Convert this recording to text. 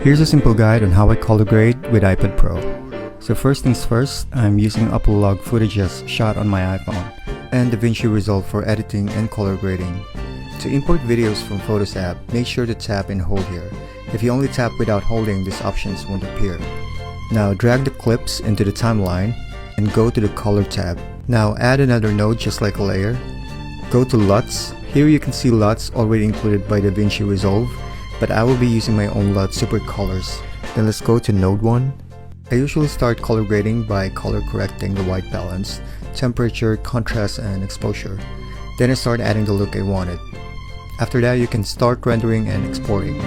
Here's a simple guide on how I color grade with iPad Pro. So first things first, I'm using upload log footages shot on my iPhone and DaVinci Resolve for editing and color grading. To import videos from Photos app, make sure to tap and hold here. If you only tap without holding, these options won't appear. Now drag the clips into the timeline and go to the color tab. Now add another node just like a layer. Go to LUTs. Here you can see LUTs already included by DaVinci Resolve, but I will be using my own LUT super colors. Then let's go to node 1. I usually start color grading by color correcting the white balance, temperature, contrast, and exposure. Then I start adding the look I wanted. After that, you can start rendering and exporting.